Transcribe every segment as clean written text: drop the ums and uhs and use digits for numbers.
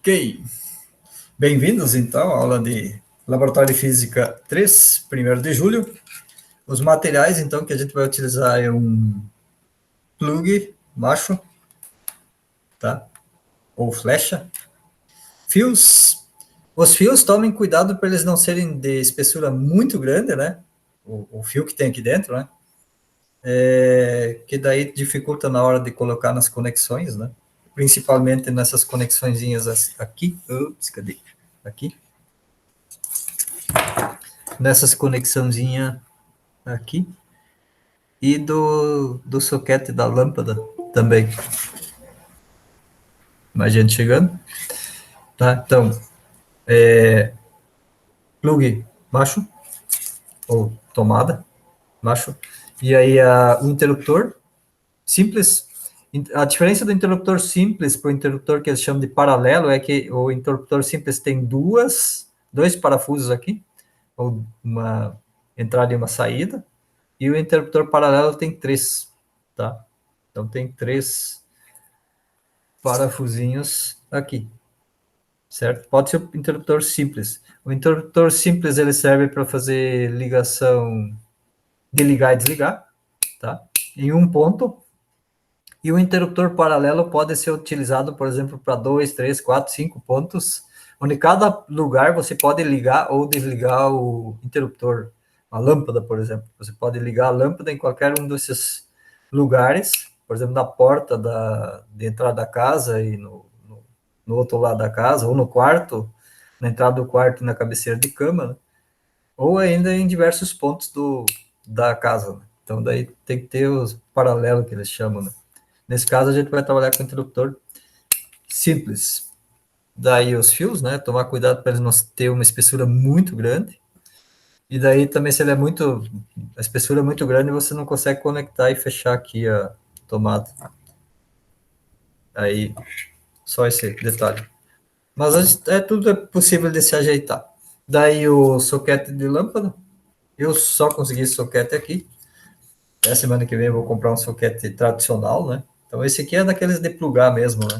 Ok, bem-vindos então à aula de Laboratório de Física 3, 1º de julho. Os materiais então que a gente vai utilizar é um plug macho, tá? Ou flecha. Fios. Os fios, tomem cuidado para eles não serem de espessura muito grande, né? O fio que tem aqui dentro, né? Que daí dificulta na hora de colocar nas conexões, né? Principalmente nessas conexõezinhas aqui. Ups, cadê? Aqui. Nessas conexãozinhas aqui. E do soquete da lâmpada também. Mais gente chegando. Tá? Então, plug baixo, ou tomada baixo. E aí o interruptor simples. A diferença do interruptor simples para o interruptor que eles chamam de paralelo é que o interruptor simples tem dois parafusos aqui, ou uma entrada e uma saída, e o interruptor paralelo tem três, tá? Então tem três parafusinhos aqui, certo? Pode ser um interruptor simples. O interruptor simples ele serve para fazer ligação de ligar e desligar, tá? Em um ponto. E o interruptor paralelo pode ser utilizado, por exemplo, para 2, 3, 4, 5 pontos, onde cada lugar você pode ligar ou desligar o interruptor. A lâmpada, por exemplo. Você pode ligar a lâmpada em qualquer um desses lugares, por exemplo, na porta de entrada da casa e no outro lado da casa, ou no quarto, na entrada do quarto e na cabeceira de cama, né? Ou ainda em diversos pontos da casa, né? Então, daí tem que ter os paralelos que eles chamam, né? Nesse caso, a gente vai trabalhar com interruptor simples. Daí os fios, né? Tomar cuidado para eles não ter uma espessura muito grande. E daí também, se ele é a espessura é muito grande, você não consegue conectar e fechar aqui a tomada. Aí, só esse detalhe. Mas tudo é possível de se ajeitar. Daí o soquete de lâmpada. Eu só consegui esse soquete aqui. A semana que vem eu vou comprar um soquete tradicional, né? Então esse aqui é daqueles de plugar mesmo, né?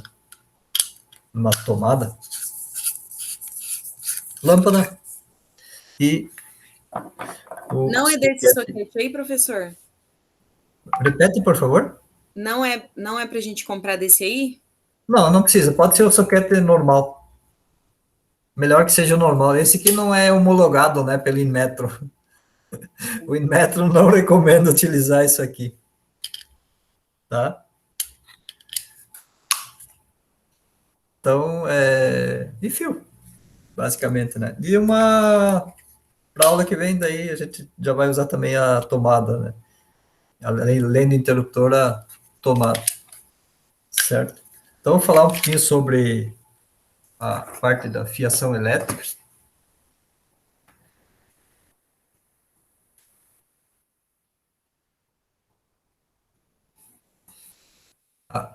Uma tomada. Lâmpada e Não é desse soquete aí, professor? Repete, por favor. Não é para a gente comprar desse aí? Não, não precisa. Pode ser o soquete normal. Melhor que seja o normal. Esse aqui não é homologado, né, pelo Inmetro. O Inmetro não recomenda utilizar isso aqui. Tá? Então, e fio, basicamente, né? E para aula que vem, daí a gente já vai usar também a tomada, né? Além do interruptor, a tomada. Certo? Então, vou falar um pouquinho sobre a parte da fiação elétrica.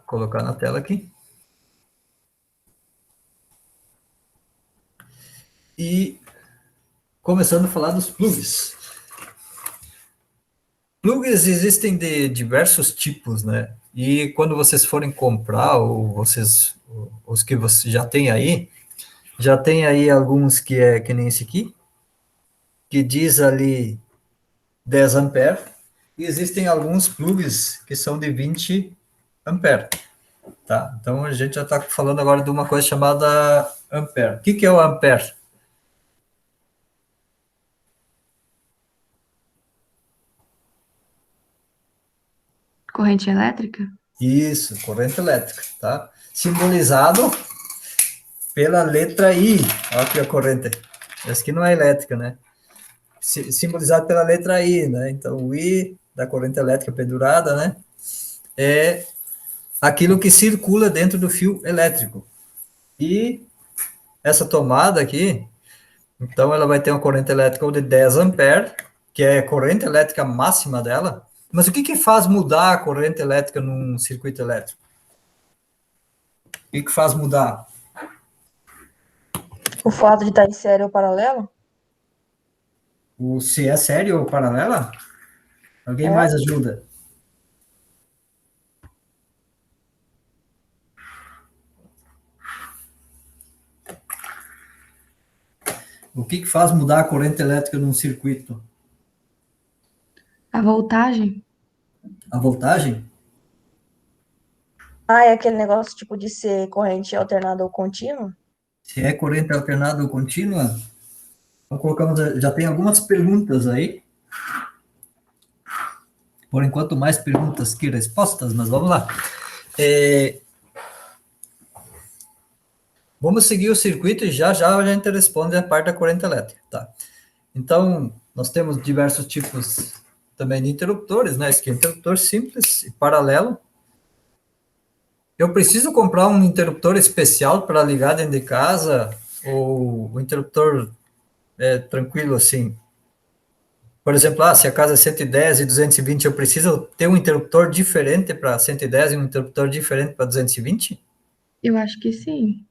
Colocar na tela aqui. E começando a falar dos plugs. Plugs existem de diversos tipos, né? E quando vocês forem comprar, ou os que você já tem aí alguns que é que nem esse aqui, que diz ali 10 ampere, e existem alguns plugs que são de 20 ampere, tá? Então a gente já está falando agora de uma coisa chamada ampere. O que é o ampere? Corrente elétrica? Isso, corrente elétrica, tá? Simbolizado pela letra I. Olha aqui a corrente. Essa aqui não é elétrica, né? Simbolizado pela letra I, né? Então, o I da corrente elétrica pendurada, né? É aquilo que circula dentro do fio elétrico. E essa tomada aqui, então, ela vai ter uma corrente elétrica de 10 ampere, que é a corrente elétrica máxima dela. Mas o que faz mudar a corrente elétrica num circuito elétrico? O que faz mudar? O fato de estar em série ou paralelo? Se é sério ou paralela? Alguém É. mais ajuda? O que faz mudar a corrente elétrica num circuito? A voltagem? A voltagem? Ah, é aquele negócio tipo de ser corrente alternada ou contínua? Se é corrente alternada ou contínua, então colocamos, já tem algumas perguntas aí. Por enquanto, mais perguntas que respostas, mas vamos lá. Vamos seguir o circuito e já a gente responde a parte da corrente elétrica, tá? Então, nós temos diversos tipos também de interruptores, né? Esse aqui é interruptor simples e paralelo. Eu preciso comprar um interruptor especial para ligar dentro de casa ou o interruptor é tranquilo assim? Por exemplo, se a casa é 110 e 220, eu preciso ter um interruptor diferente para 110 e um interruptor diferente para 220? Eu acho que sim.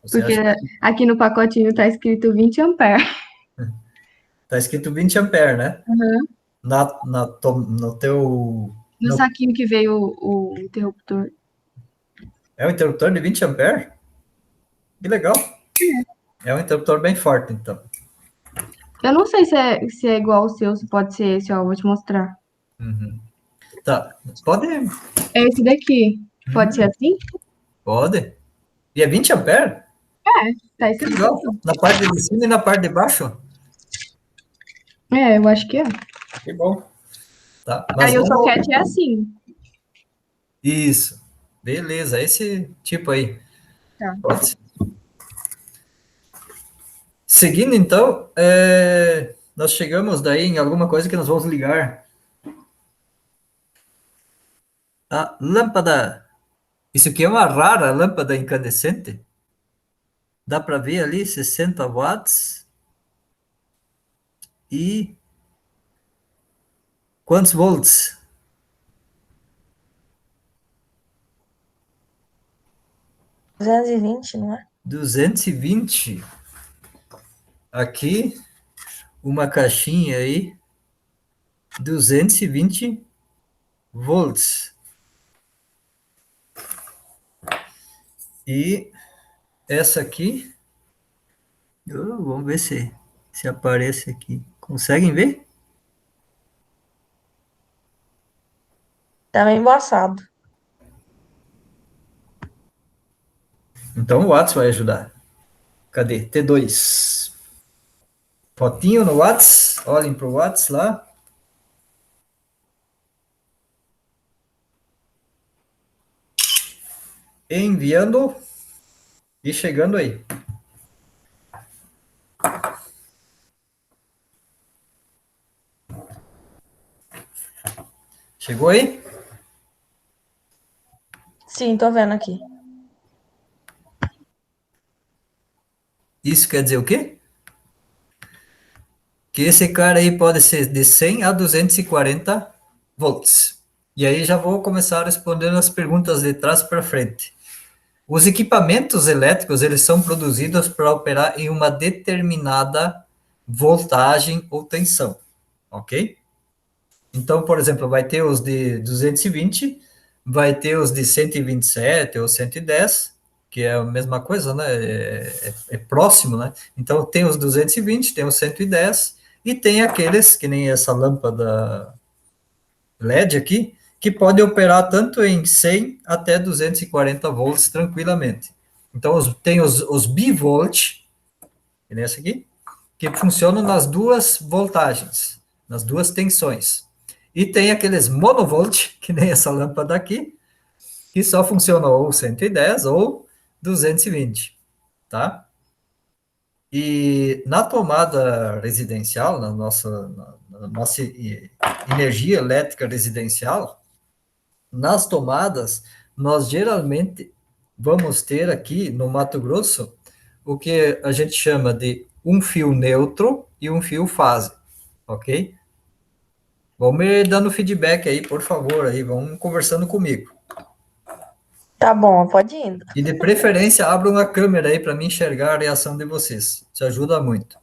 Você Porque acha que aqui no pacotinho tá escrito 20 ampere. está escrito 20 ampere, né? Uhum. No teu... No saquinho que veio o interruptor. É um interruptor de 20 ampere? Que legal. É um interruptor bem forte, então. Eu não sei se é igual ao seu, se pode ser esse, ó, vou te mostrar. Uhum. Tá, pode, É esse daqui. Pode ser assim? pode. E é 20 ampere? Tá Que escrito legal. assim. Na parte de cima e na parte de baixo? É, eu acho que é. Que bom. Tá, mas Aí o vamos... soquete é assim. Isso. Beleza, esse tipo aí. Tá. Pode ser. Seguindo, então, nós chegamos daí em alguma coisa que nós vamos ligar. A lâmpada. Isso aqui é uma rara lâmpada incandescente. Dá para ver ali 60 watts. E quantos volts? 220, não é? 220. Aqui, uma caixinha aí, 220 volts. E essa aqui, vamos ver se aparece aqui. Conseguem ver? Tá meio embaçado. Então o Whats vai ajudar. Cadê? T2. Fotinho no Whats. Olhem para o Whats lá. Enviando e chegando aí. Chegou aí? Sim, tô vendo aqui. Isso quer dizer o quê? Que esse cara aí pode ser de 100 a 240 volts. E aí já vou começar respondendo as perguntas de trás para frente. Os equipamentos elétricos, eles são produzidos para operar em uma determinada voltagem ou tensão, ok? Então, por exemplo, vai ter os de 220, vai ter os de 127 ou 110, que é a mesma coisa, né? É próximo, né? Então, tem os 220, tem os 110, e tem aqueles, que nem essa lâmpada LED aqui, que pode operar tanto em 100 até 240 volts tranquilamente. Então, tem os bivolt, que nem essa aqui, que funcionam nas duas voltagens, nas duas tensões. E tem aqueles monovolt, que nem essa lâmpada aqui, que só funciona ou 110 ou 220, tá? E na tomada residencial, na nossa energia elétrica residencial, nas tomadas, nós geralmente vamos ter aqui no Mato Grosso o que a gente chama de um fio neutro e um fio fase, ok? Vão me dando feedback aí, por favor, aí, vão conversando comigo. Tá bom, pode ir indo. E de preferência, abram a câmera aí para me enxergar a reação de vocês. Isso ajuda muito,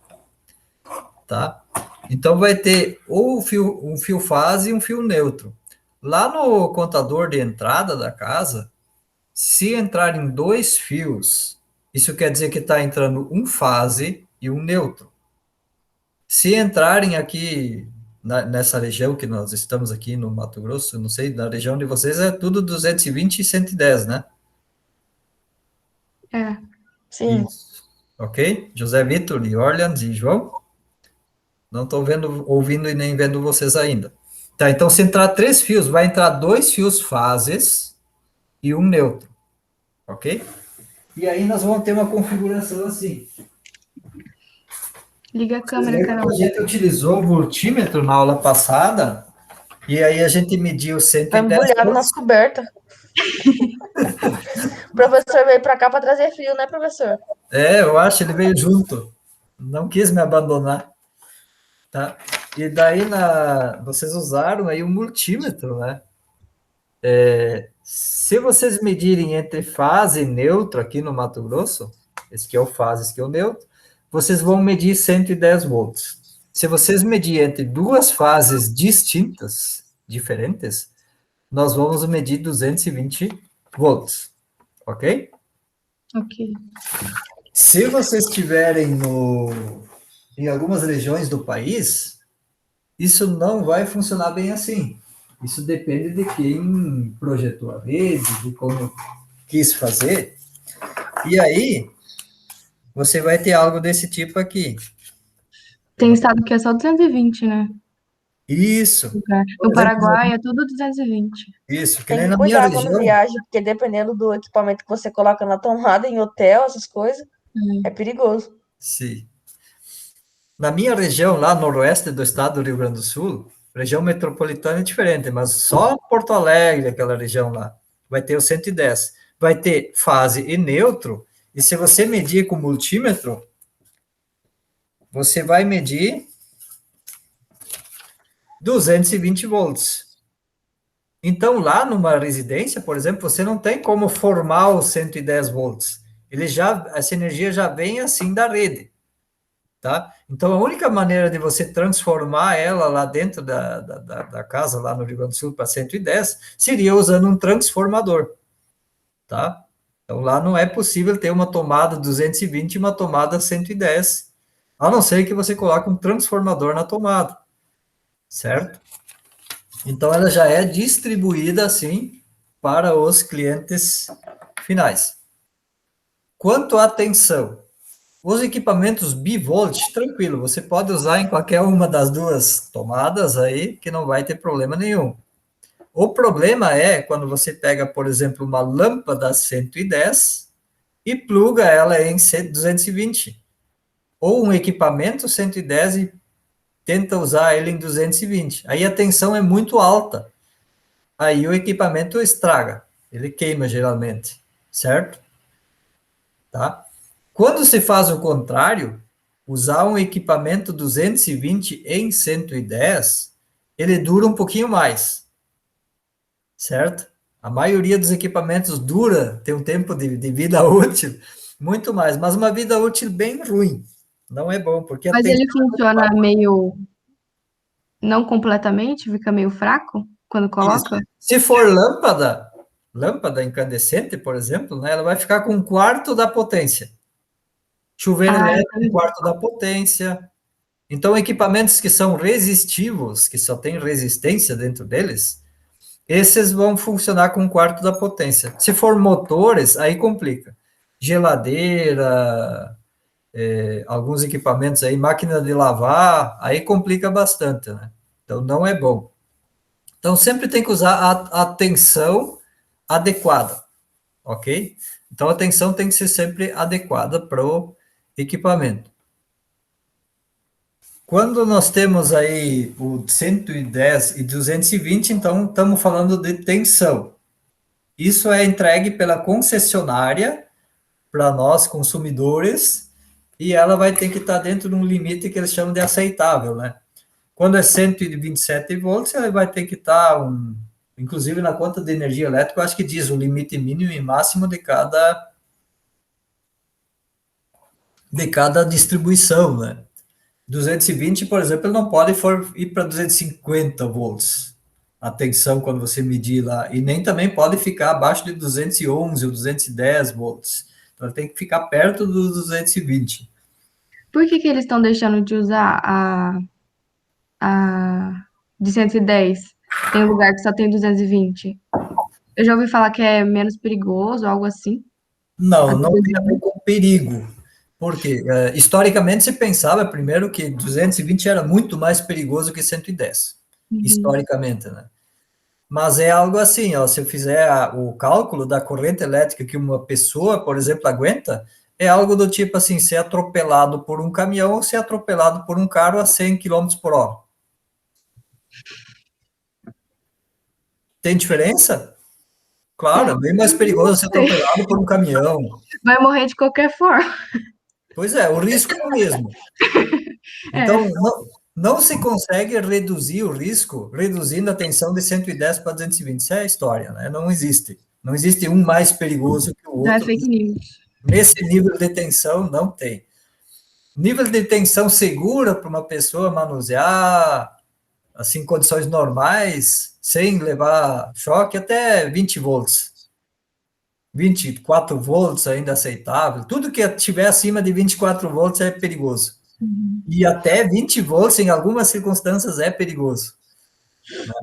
tá? Então vai ter ou um fio fase e um fio neutro. Lá no contador de entrada da casa, se entrarem dois fios, isso quer dizer que está entrando um fase e um neutro. Se entrarem aqui nessa região que nós estamos aqui no Mato Grosso, não sei, na região de vocês é tudo 220 e 110, né? É. Sim. Isso. Ok? José Vitor e Orleans e João? Não estou ouvindo e nem vendo vocês ainda. Tá, então se entrar 3 fios, vai entrar 2 fios fases e um neutro. Ok? E aí nós vamos ter uma configuração assim. Liga a câmera, Lembra Carol. que a gente utilizou o multímetro na aula passada, e aí a gente mediu Tá 110 embrulhado nas volts. cobertas. O professor veio para cá para trazer frio, né, professor? Eu acho, ele veio junto. Não quis me abandonar. Tá? E daí vocês usaram aí o multímetro, né? Se vocês medirem entre fase e neutro aqui no Mato Grosso, esse que é o fase, esse que é o neutro, vocês vão medir 110 volts. Se vocês medirem entre duas fases distintas, diferentes, nós vamos medir 220 volts, ok? Ok. Se vocês estiverem em algumas regiões do país, isso não vai funcionar bem assim. Isso depende de quem projetou a rede, de como quis fazer. E aí, você vai ter algo desse tipo aqui. Tem estado que é só 220, né? Isso. No Paraguai é tudo 220. Isso, que Tem nem que na minha cuidar quando região. viaja, porque dependendo do equipamento que você coloca na tomada, em hotel, essas coisas, é perigoso. Sim. Na minha região, lá noroeste do estado do Rio Grande do Sul, região metropolitana é diferente, mas só Porto Alegre, aquela região lá, vai ter o 110. Vai ter fase e neutro, e se você medir com multímetro, você vai medir 220 volts. Então, lá numa residência, por exemplo, você não tem como formar os 110 volts. Essa energia já vem assim da rede. Tá? Então, a única maneira de você transformar ela lá dentro da casa, lá no Rio Grande do Sul, para 110, seria usando um transformador. Tá? Então, lá não é possível ter uma tomada 220 e uma tomada 110, a não ser que você coloque um transformador na tomada. Certo? Então, ela já é distribuída assim para os clientes finais. Quanto à tensão, os equipamentos bivolt, tranquilo, você pode usar em qualquer uma das duas tomadas aí, que não vai ter problema nenhum. O problema é quando você pega, por exemplo, uma lâmpada 110 e pluga ela em 220, ou um equipamento 110 e tenta usar ele em 220. Aí a tensão é muito alta. Aí o equipamento estraga, ele queima geralmente, certo? Tá? Quando se faz o contrário, usar um equipamento 220 em 110, ele dura um pouquinho mais, certo? A maioria dos equipamentos tem um tempo de vida útil muito mais, mas uma vida útil bem ruim. Não é bom, porque Mas ele funciona meio... Não completamente? Fica meio fraco quando coloca? Isso. Se for lâmpada incandescente, por exemplo, né, ela vai ficar com um quarto da potência. Chuveiro elétrico, um quarto da potência. Então, equipamentos que são resistivos, que só tem resistência dentro deles, esses vão funcionar com um quarto da potência. Se for motores, aí complica. Geladeira, alguns equipamentos aí, máquina de lavar, aí complica bastante, né? Então, não é bom. Então, sempre tem que usar a tensão adequada, ok? Então, a tensão tem que ser sempre adequada para o equipamento. Quando nós temos aí o 110 e 220, então estamos falando de tensão. Isso é entregue pela concessionária para nós, consumidores, e ela vai ter que estar dentro de um limite que eles chamam de aceitável, né? Quando é 127 volts, ela vai ter que estar, inclusive na conta de energia elétrica, eu acho que diz o limite mínimo e máximo de cada distribuição, né? 220, por exemplo, ele não pode ir para 250 volts. A tensão quando você medir lá. E nem também pode ficar abaixo de 211 ou 210 volts. Então, ele tem que ficar perto dos 220. Por que que eles estão deixando de usar a de 110? Tem lugar que só tem 220. Eu já ouvi falar que é menos perigoso, algo assim. Não, não tem a ver com perigo. Porque, historicamente, se pensava, primeiro, que 220 era muito mais perigoso que 110. Historicamente, né? Mas é algo assim, ó, se eu fizer o cálculo da corrente elétrica que uma pessoa, por exemplo, aguenta, é algo do tipo assim, ser atropelado por um caminhão ou ser atropelado por um carro a 100 km por hora. Tem diferença? Claro, é bem mais perigoso ser atropelado por um caminhão. Vai morrer de qualquer forma. Pois é, o risco é o mesmo. Então, não se consegue reduzir o risco reduzindo a tensão de 110 para 220. Isso é a história, né? Não existe. Não existe um mais perigoso que o Não é outro. fake news. Nesse nível de tensão, não tem. Nível de tensão segura para uma pessoa manusear, assim, em condições normais, sem levar choque, até 20 volts. 24 volts ainda aceitável. Tudo que estiver acima de 24 volts é perigoso. E até 20 volts, em algumas circunstâncias, é perigoso. Né?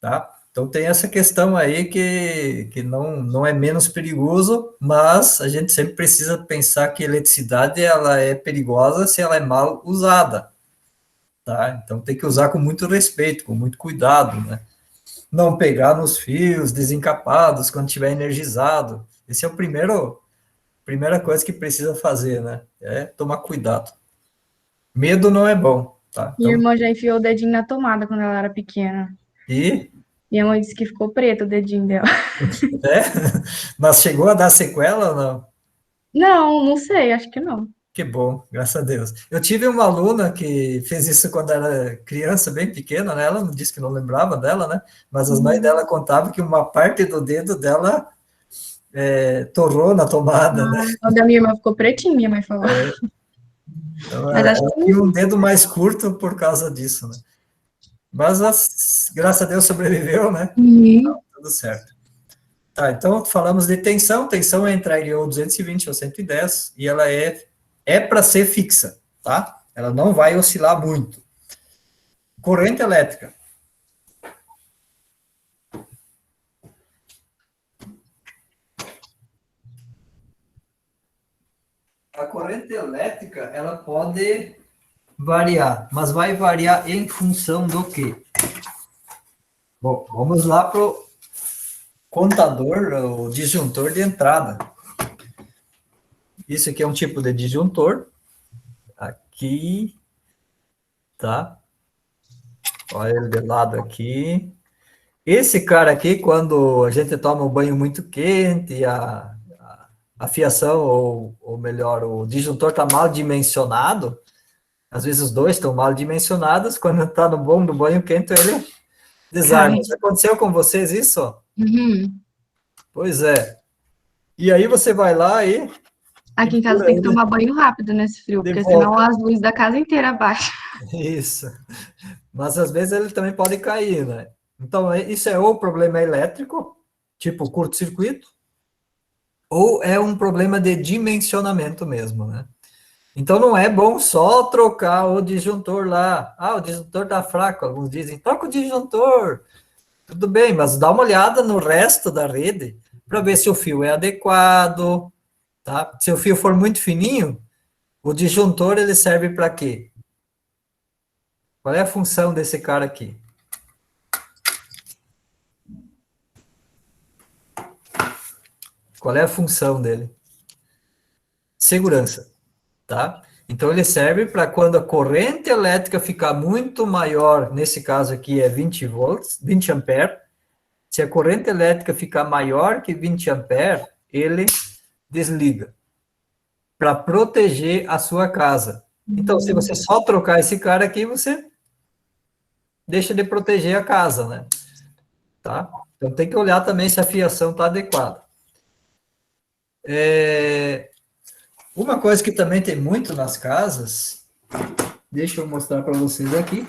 Tá? Então, tem essa questão aí que não é menos perigoso, mas a gente sempre precisa pensar que a eletricidade ela é perigosa se ela é mal usada. Tá? Então, tem que usar com muito respeito, com muito cuidado, né? Não pegar nos fios desencapados quando estiver energizado. Esse é o primeira coisa que precisa fazer, né? É tomar cuidado. Medo não é bom, tá? Minha Então, irmã já enfiou o dedinho na tomada quando ela era pequena. e Minha mãe disse que ficou preto o dedinho dela. mas chegou a dar sequela ou não? Não, não sei, acho que não. Que bom, graças a Deus. Eu tive uma aluna que fez isso quando era criança, bem pequena, né? Ela disse que não lembrava dela, né? Mas as mães dela contavam que uma parte do dedo dela torrou na tomada, né? O da minha irmã ficou pretinho, minha mãe falou. Então, Mas ela acho que tinha um dedo mais curto por causa disso, né? Mas, graças a Deus, sobreviveu, né? Tudo certo. Tá, então falamos de tensão. Tensão é entre ou 220 ou 110, e ela é para ser fixa, tá? Ela não vai oscilar muito. Corrente elétrica. A corrente elétrica, ela pode variar, mas vai variar em função do quê? Bom, vamos lá para o contador, o disjuntor de entrada. Isso aqui é um tipo de disjuntor. Aqui, tá? Olha ele de lado aqui. Esse cara aqui, quando a gente toma um banho muito quente, a fiação, ou melhor, o disjuntor está mal dimensionado, às vezes os dois estão mal dimensionados, quando está no bom do banho quente, ele desarma. Já aconteceu com vocês isso? Pois é. E aí você vai lá e... Aqui em casa tem que tomar banho rápido nesse frio, porque senão as luzes da casa inteira baixam. Isso. Mas às vezes ele também pode cair, né? Então, isso é ou problema elétrico, tipo curto-circuito, ou é um problema de dimensionamento mesmo, né? Então, não é bom só trocar o disjuntor lá. Ah, o disjuntor tá fraco. Alguns dizem, troca o disjuntor. Tudo bem, mas dá uma olhada no resto da rede para ver se o fio é adequado, tá? Se o fio for muito fininho, o disjuntor, ele serve para quê? Qual é a função desse cara aqui? Qual é a função dele? Segurança, tá? Então, ele serve para quando a corrente elétrica ficar muito maior, nesse caso aqui é 20 volts, 20 ampere, se a corrente elétrica ficar maior que 20 ampere, ele desliga, para proteger a sua casa. Então, se você só trocar esse cara aqui, você deixa de proteger a casa, né? Tá? Então, tem que olhar também se a fiação está adequada. Uma coisa que também tem muito nas casas, deixa eu mostrar para vocês aqui,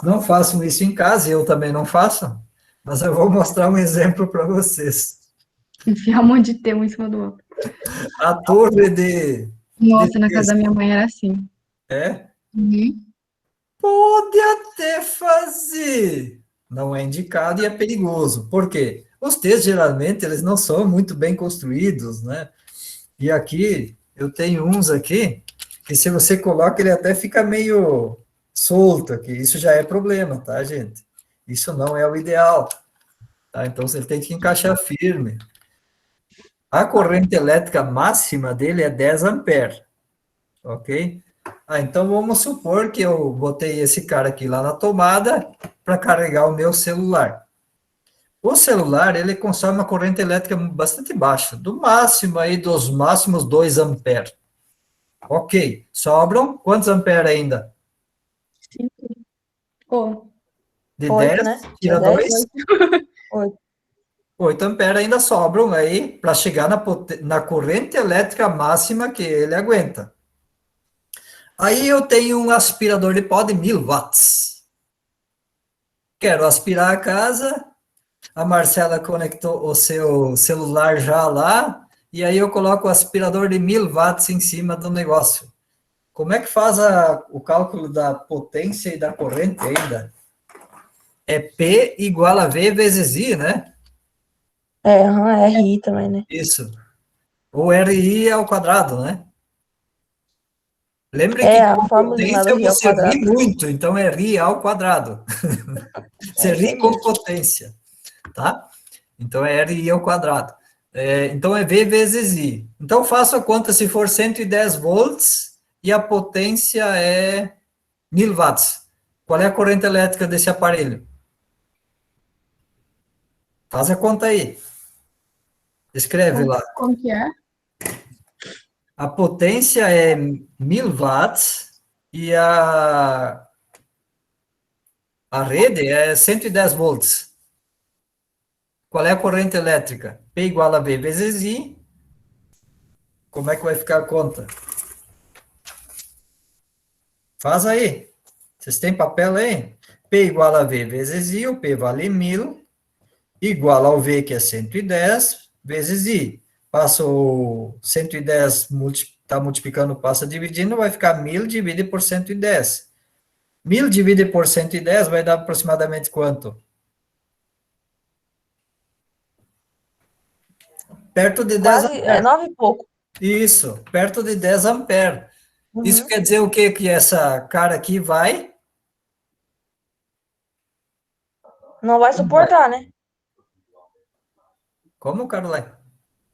não façam isso em casa, eu também não faço, mas eu vou mostrar um exemplo para vocês. Enfiar um monte de termo em cima do outro. A torre de... Nossa, na casa da minha mãe era assim. É? Uhum. Pode até fazer. Não é indicado e é perigoso. Por quê? Os textos, geralmente, eles não são muito bem construídos, né? E aqui, eu tenho uns aqui, que se você coloca, ele até fica meio solto aqui. Isso já é problema, tá, gente? Isso não é o ideal, tá? Então, você tem que encaixar firme. A corrente elétrica máxima dele é 10 amperes, ok? Então vamos supor que eu botei esse cara aqui lá na tomada para carregar o meu celular. O celular, ele consome uma corrente elétrica bastante baixa, do máximo aí, dos máximos 2 amperes. Ok, sobram quantos amperes ainda? 5. Pô, De 8, 10, né? tira É 10? 2, 8. 8 amperes ainda sobram aí para chegar na corrente elétrica máxima que ele aguenta. Aí eu tenho um aspirador de pó de 1000 watts. Quero aspirar a casa, a Marcela conectou o seu celular já lá, e aí eu coloco o aspirador de 1000 watts em cima do negócio. Como é que faz o cálculo da potência e da corrente ainda? É P igual a V vezes I, né? É RI também, né? Isso. O RI ao quadrado, né? Lembre É que a com fórmula lá do potência RI ao você ri quadrado. muito, então é RI ao quadrado. É Você isso ri aí com mesmo. potência, tá? Então é RI ao quadrado. Então é V vezes I. Então faço a conta se for 110 volts e a potência é 1000 watts. Qual é a corrente elétrica desse aparelho? Faz a conta aí. Escreve lá. como que é? A potência é 1000 watts e a rede é 110 volts. Qual é a corrente elétrica? P igual a V vezes I. Como é que vai ficar a conta? Faz aí. Vocês têm papel aí? P igual a V vezes I, o P vale 1000, igual ao V, que é 110, vezes I. Passa o 110, está multiplicando, passa dividindo, vai ficar 1000 divide por 110. 1000 divide por 110 vai dar aproximadamente quanto? Perto de 10 Quase, é amperes. 9 e pouco. Isso, perto de 10 amperes. Isso Uhum. quer dizer o quê? Que essa cara aqui vai? Não vai Como vai? suportar, né? Como, Caroline?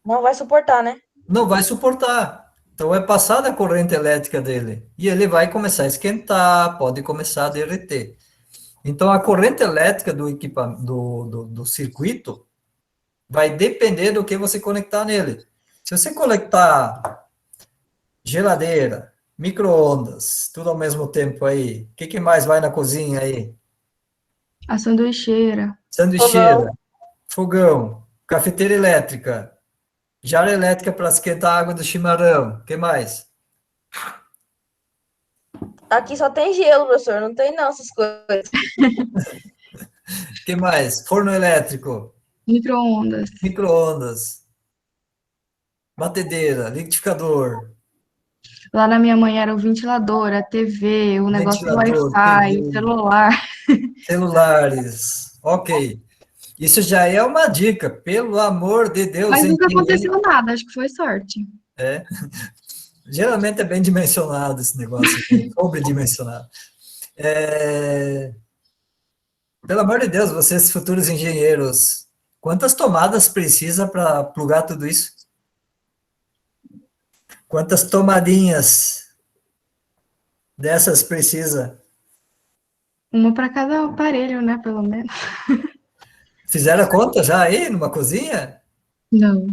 Não vai suportar, né? Não vai suportar. Então, é passada a corrente elétrica dele. E ele vai começar a esquentar, pode começar a derreter. Então, a corrente elétrica do equipamento, do circuito vai depender do que você conectar nele. Se você conectar geladeira, micro-ondas, tudo ao mesmo tempo aí, o que mais vai na cozinha aí? A sanduicheira. Sanduicheira, Fogão. fogão, cafeteira elétrica, jarra elétrica para esquentar a água do chimarrão. O que mais? Aqui só tem gelo, professor. Não tem não essas coisas. O que mais? Forno elétrico, Micro-ondas. micro-ondas, batedeira, liquidificador, Lá na minha mãe era o ventilador, a TV, o negócio do ventilador, Wi-Fi, TV, celular. celulares. Ok. Isso já é uma dica, pelo amor de Deus, Mas hein? nunca aconteceu nada, acho que foi sorte. Geralmente é bem dimensionado esse negócio, sobredimensionado. É, Pelo amor de Deus, vocês futuros engenheiros, quantas tomadas precisa para plugar tudo isso? Quantas tomadinhas dessas precisa? Uma para cada aparelho, né, pelo menos. Fizeram a conta já aí, numa cozinha? Não.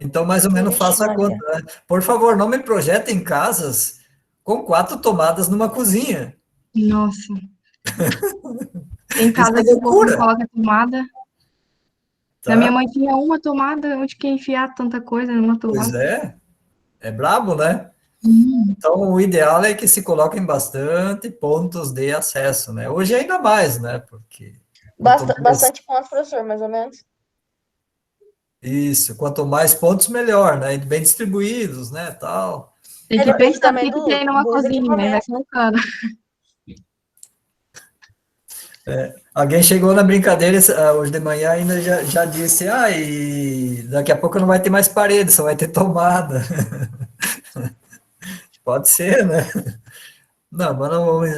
Então, mais ou menos, Vixe, faça a Maria. conta, né? Por favor, não me projetem casas com 4 tomadas numa cozinha. Nossa. Tem Isso é casa que o povo não loucura, coloca tomada. Na minha tá? mãe tinha uma tomada, onde que ia enfiar tanta coisa numa Pois tomada? é brabo, né? Então, o ideal é que se coloquem bastante pontos de acesso, né? Hoje ainda mais, né? Porque quanto mais, Bastante pontos, professor, mais ou menos. isso, quanto mais pontos, melhor, né? Bem distribuídos, né? Tal. Tem que ir depende pensando o também que que tem numa dos cozinha, e vai equipamentos. colocando. Alguém chegou na brincadeira hoje de manhã ainda já disse, e daqui a pouco não vai ter mais parede, só vai ter tomada. Pode ser, né? Não, mas não vamos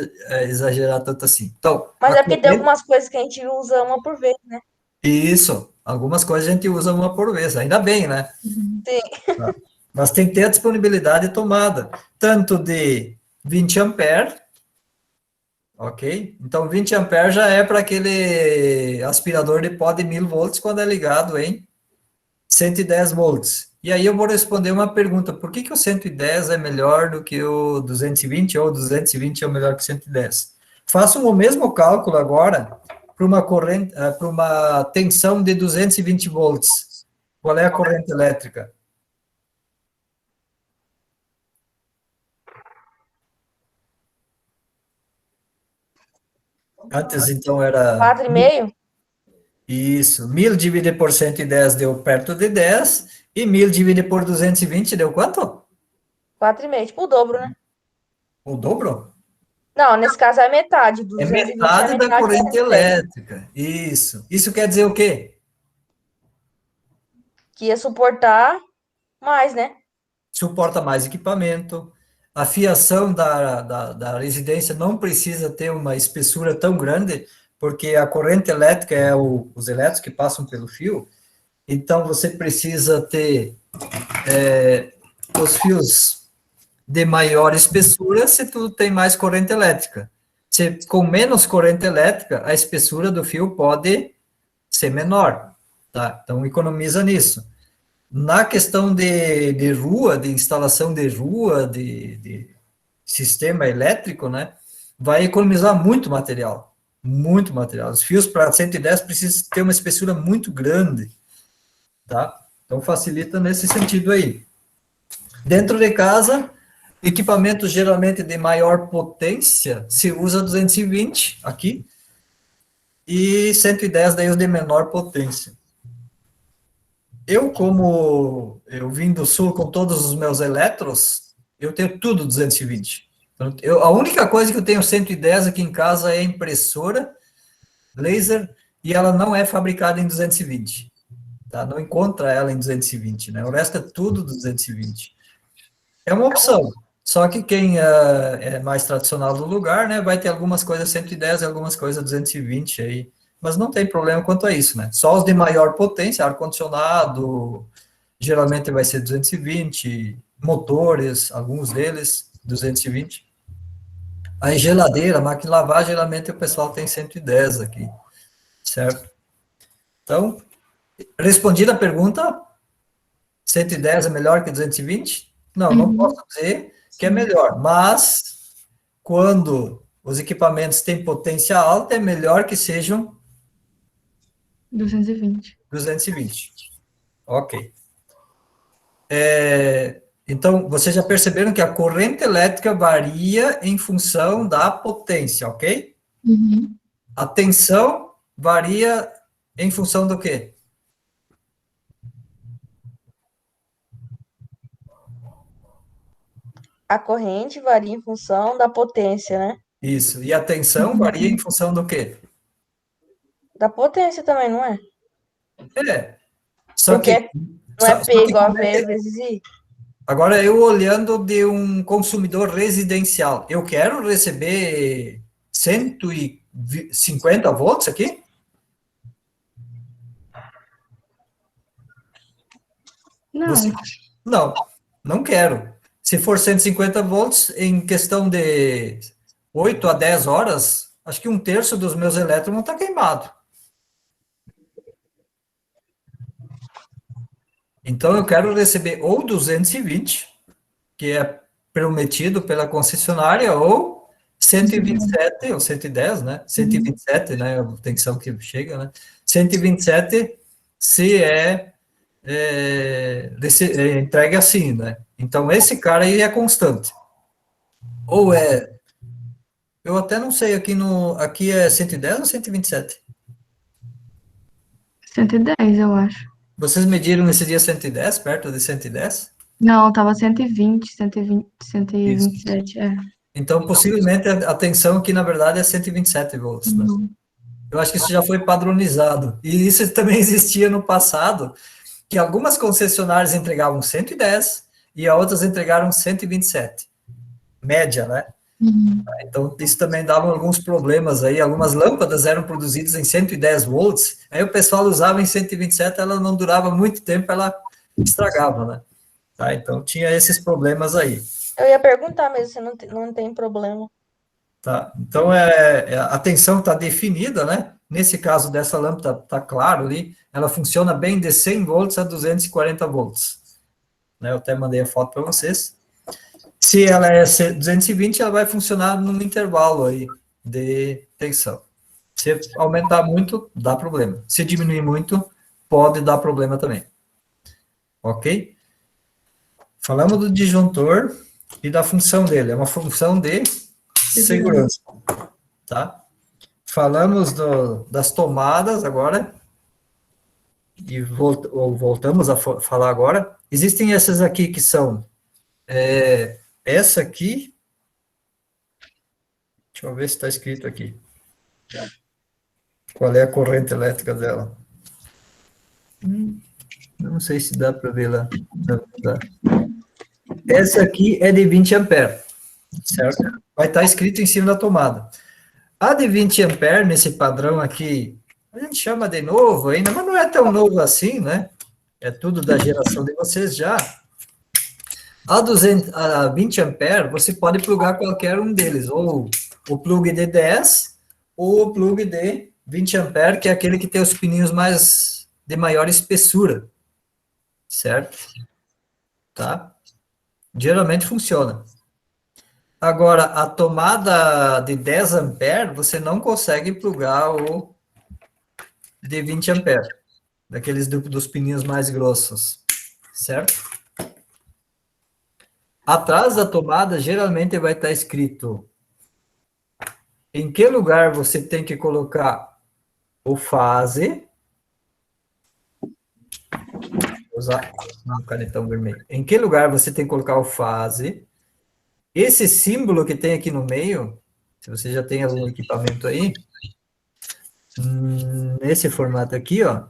exagerar tanto assim. Então, Mas é porque tem algumas coisas que a gente usa uma por vez, né? isso, algumas coisas a gente usa uma por vez, ainda bem, né? Sim. Mas tem que ter a disponibilidade de tomada, tanto de 20 ampere, ok? Então, 20 ampere já é para aquele aspirador de pó de 1000 volts quando é ligado em 110 volts. E aí eu vou responder uma pergunta, por que que o 110 é melhor do que o 220 ou o 220 é melhor que o 110? Façam o mesmo cálculo agora para uma corrente, para uma tensão de 220 volts. Qual é a corrente elétrica? Antes, então, era 4,5? isso, 1000 dividido por 110 deu perto de 10, e 1000 dividido por 220 deu quanto? 4,5, tipo o dobro, né? O dobro? Não, nesse caso é metade. É 220 é metade da metade de corrente 110. elétrica. Isso. Isso quer dizer o quê? Que ia suportar mais, né? Suporta mais equipamento. A fiação da residência não precisa ter uma espessura tão grande, porque a corrente elétrica é os elétrons que passam pelo fio. Então, você precisa ter os fios de maior espessura se tu tem mais corrente elétrica. Se, com menos corrente elétrica, a espessura do fio pode ser menor, tá? Então, economiza nisso. Na questão de rua, de instalação de rua, de sistema elétrico, né, vai economizar muito material, muito material. Os fios para 110 precisam ter uma espessura muito grande, tá? Então, facilita nesse sentido aí. Dentro de casa, equipamentos geralmente de maior potência, se usa 220 aqui, e 110 daí os de menor potência. Como eu vim do sul com todos os meus elétrons, eu tenho tudo 220. Então, a única coisa que eu tenho 110 aqui em casa é a impressora laser, e ela não é fabricada em 220. Tá? Não encontra ela em 220, né? O resto é tudo 220. É uma opção. Só que quem é mais tradicional do lugar, né, vai ter algumas coisas 110 e algumas coisas 220 aí. Mas não tem problema quanto a isso, né? Só os de maior potência, ar-condicionado, geralmente vai ser 220, motores, alguns deles, 220. Aí geladeira, máquina de lavar, geralmente o pessoal tem 110 aqui, certo? Então, respondida a pergunta, 110 é melhor que 220? Não, não posso dizer que é melhor, mas quando os equipamentos têm potência alta, é melhor que sejam 220. 220. Ok. Então, vocês já perceberam que a corrente elétrica varia em função da potência, ok? Uhum. A tensão varia em função do quê? A corrente varia em função da potência, né? Isso. E a tensão varia em função do quê? Da potência também, não é? É. Só Porque que, não é P igual a como é V vezes I. agora, eu olhando de um consumidor residencial, eu quero receber 150 volts aqui? Não. Não, não quero. Se for 150 volts, em questão de 8 a 10 horas, acho que um terço dos meus elétrons vão estar queimados. Então, eu quero receber ou 220, que é prometido pela concessionária, ou 127, ou 110, né? 127, né? A tensão que chega, né? 127 se é entregue assim, né? Então, esse cara aí é constante. Ou eu até não sei, aqui é 110 ou 127? 110, eu acho. Vocês mediram esse dia 110, perto de 110? Não, tava 120, 127, é. Então, possivelmente, a tensão aqui, na verdade, é 127 volts, né? Eu acho que isso já foi padronizado. E isso também existia no passado, que algumas concessionárias entregavam 110 e a outras entregaram 127. Média, né? Então, isso também dava alguns problemas aí. Algumas lâmpadas eram produzidas em 110 volts, aí o pessoal usava em 127, ela não durava muito tempo, ela estragava, né? Tá? Então, tinha esses problemas aí. Eu ia perguntar mesmo se não tem problema. Tá? Então, a tensão está definida, né? Nesse caso dessa lâmpada, está claro ali, ela funciona bem de 100 volts a 240 volts. Né? Eu até mandei a foto para vocês. Se ela é 220, ela vai funcionar num intervalo aí de tensão. Se aumentar muito, dá problema. Se diminuir muito, pode dar problema também. Ok? Falamos do disjuntor e da função dele. É uma função de segurança. Tá? Falamos das tomadas agora. E voltamos a falar agora. Existem essas aqui que são... essa aqui... Deixa eu ver se está escrito aqui. Qual é a corrente elétrica dela? Não sei se dá para ver lá. Não dá. Essa aqui é de 20 amperes, certo? Vai estar escrito em cima da tomada. A de 20 amperes, nesse padrão aqui, a gente chama de novo ainda, mas não é tão novo assim, né? É tudo da geração de vocês já. A 20 amperes, você pode plugar qualquer um deles, ou o plug de 10, ou o plug de 20 amperes, que é aquele que tem os pininhos de maior espessura, certo? Tá? Geralmente funciona. Agora, a tomada de 10 amperes, você não consegue plugar o de 20 amperes, daqueles dos pininhos mais grossos, certo? Atrás da tomada, geralmente vai estar escrito em que lugar você tem que colocar o fase. Vou usar um canetão vermelho. Em que lugar você tem que colocar o fase. Esse símbolo que tem aqui no meio, se você já tem algum equipamento aí, nesse formato aqui, ó.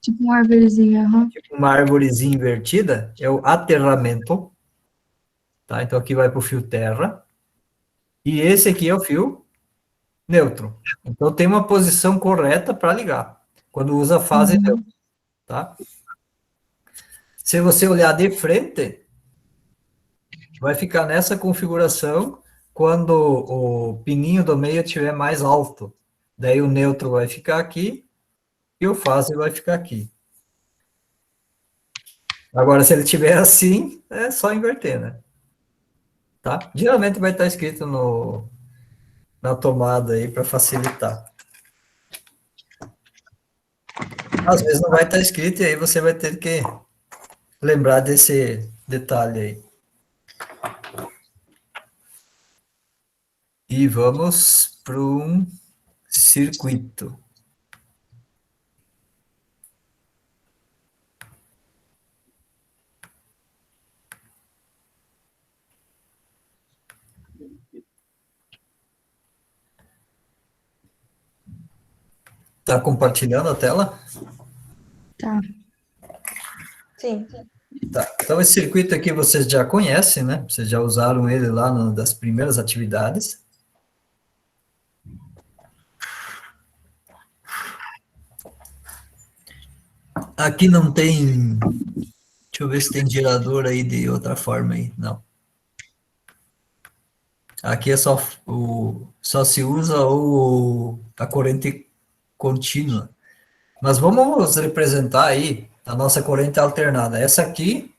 Tipo uma árvorezinha, Tipo uma arvorezinha invertida, é o aterramento. Tá? Então aqui vai para o fio terra. E esse aqui é o fio neutro. Então tem uma posição correta para ligar, quando usa a fase neutra. Tá? Se você olhar de frente, vai ficar nessa configuração quando o pininho do meio estiver mais alto. Daí o neutro vai ficar aqui e o fase vai ficar aqui. Agora, se ele estiver assim, é só inverter, né? Tá? Geralmente vai estar escrito na tomada aí para facilitar. Às vezes não vai estar escrito e aí você vai ter que lembrar desse detalhe aí. E vamos para um circuito. Tá compartilhando a tela? Tá. Sim. Tá. Então, esse circuito aqui vocês já conhecem, né? Vocês já usaram ele lá das primeiras atividades. Aqui não tem... Deixa eu ver se tem gerador aí de outra forma aí. Não. Aqui é só se usa a corrente contínua. Mas vamos representar aí a nossa corrente alternada. Essa aqui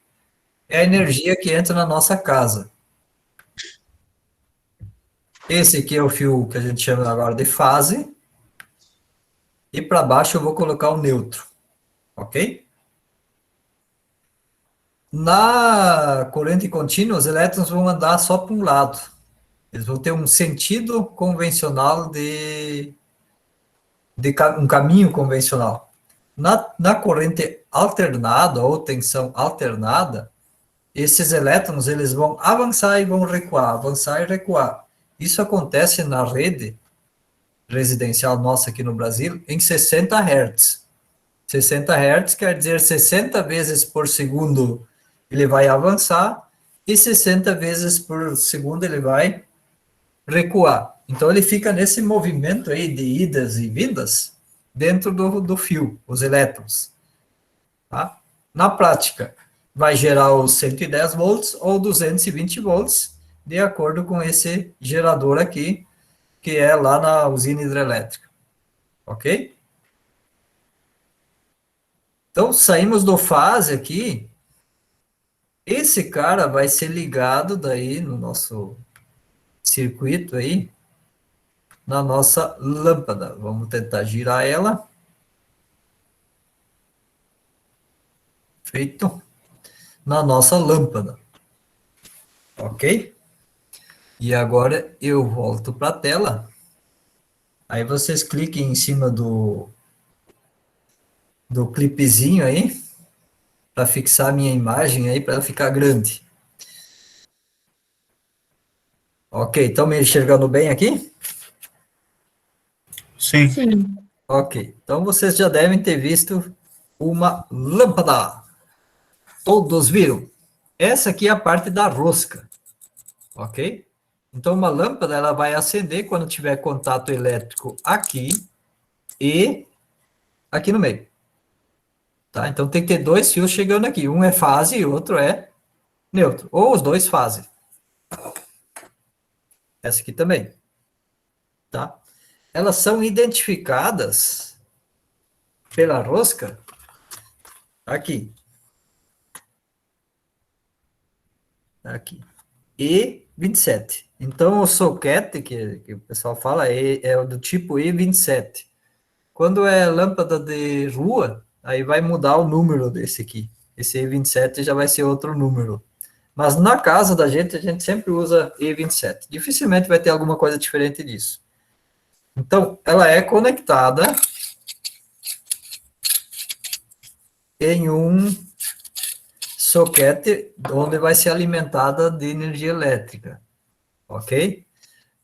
é a energia que entra na nossa casa. Esse aqui é o fio que a gente chama agora de fase. E para baixo eu vou colocar o neutro. Ok? Na corrente contínua, os elétrons vão andar só para um lado. Eles vão ter um sentido convencional de um caminho convencional. Na corrente alternada ou tensão alternada, esses elétrons, eles vão avançar e vão recuar, avançar e recuar. Isso acontece na rede residencial nossa aqui no Brasil em 60 Hz. 60 Hz quer dizer 60 vezes por segundo ele vai avançar e 60 vezes por segundo ele vai recuar. Então ele fica nesse movimento aí de idas e vindas dentro do fio, os elétrons. Tá? Na prática, vai gerar os 110 volts ou 220 volts, de acordo com esse gerador aqui, que é lá na usina hidrelétrica. Ok? Então, saímos do fase aqui. Esse cara vai ser ligado daí no nosso circuito aí, na nossa lâmpada. Vamos tentar girar ela. Feito. Na nossa lâmpada. Ok? E agora eu volto para a tela. Aí vocês cliquem em cima do clipezinho aí, para fixar a minha imagem aí, para ela ficar grande. Ok, estão me enxergando bem aqui? Sim. Sim. Ok, então vocês já devem ter visto uma lâmpada. Todos viram? Essa aqui é a parte da rosca, ok? Então uma lâmpada ela vai acender quando tiver contato elétrico aqui e aqui no meio. Tá? Então tem que ter dois fios chegando aqui, um é fase e outro é neutro, ou os dois fase. Essa aqui também. Tá? Elas são identificadas pela rosca aqui. Aqui. E27. Então, o soquete que o pessoal fala é o do tipo E27. Quando é lâmpada de rua, aí vai mudar o número desse aqui. Esse E27 já vai ser outro número. Mas na casa da gente, a gente sempre usa E27. Dificilmente vai ter alguma coisa diferente disso. Então, ela é conectada em um soquete onde vai ser alimentada de energia elétrica, ok?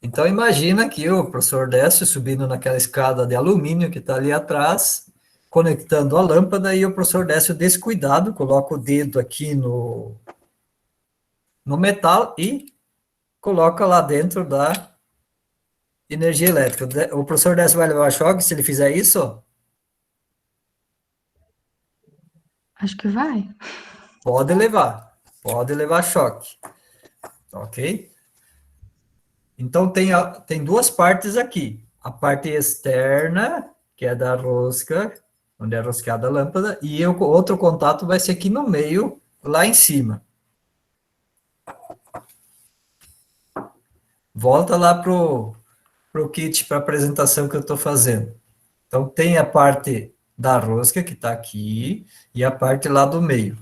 Então, imagina que o professor Décio subindo naquela escada de alumínio que está ali atrás, conectando a lâmpada, e o professor Décio descuidado, coloca o dedo aqui no metal e coloca lá dentro da energia elétrica. O professor Décio vai levar choque se ele fizer isso? Acho que vai. Pode levar choque, ok? Então, tem duas partes aqui. A parte externa, que é da rosca, onde é rosqueada a lâmpada, e o outro contato vai ser aqui no meio, lá em cima. Volta lá pro kit, para a apresentação que eu estou fazendo. Então, tem a parte da rosca, que está aqui, e a parte lá do meio.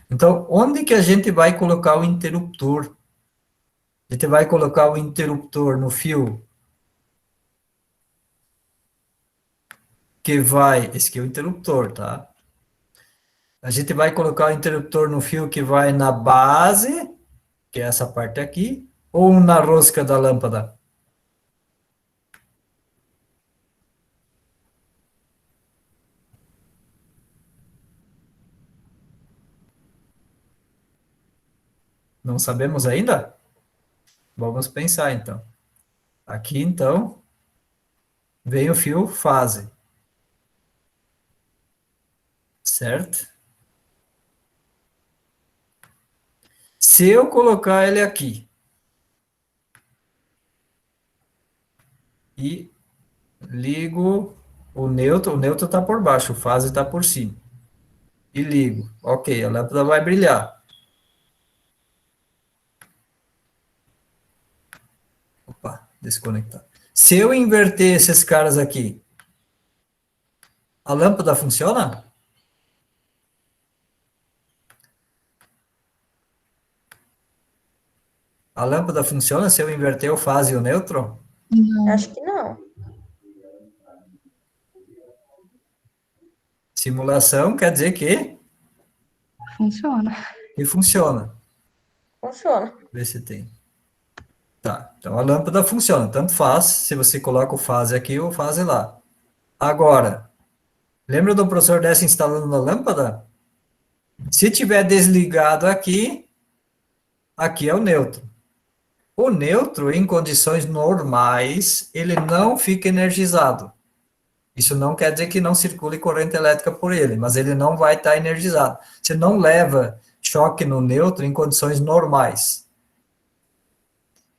Então, onde que a gente vai colocar o interruptor? A gente vai colocar o interruptor no fio que vai... Esse aqui é o interruptor, tá? A gente vai colocar o interruptor no fio que vai na base, que é essa parte aqui, ou na rosca da lâmpada? Não sabemos ainda? Vamos pensar, então. Aqui, então, vem o fio fase. Certo? Se eu colocar ele aqui e ligo o neutro está por baixo, o fase está por cima. E ligo. Ok, a lâmpada vai brilhar. Opa, desconectar. Se eu inverter esses caras aqui, a lâmpada funciona? A lâmpada funciona se eu inverter o fase e o neutro? Acho que não. Simulação quer dizer que Funciona. funciona. Funciona. Vê se tem. Tá, então a lâmpada funciona, tanto faz se você coloca o fase aqui ou o fase lá. Agora, lembra do professor dessa instalando na lâmpada? Se tiver desligado aqui, aqui é o neutro. O neutro, em condições normais, ele não fica energizado. Isso não quer dizer que não circule corrente elétrica por ele, mas ele não vai estar energizado. Você não leva choque no neutro em condições normais.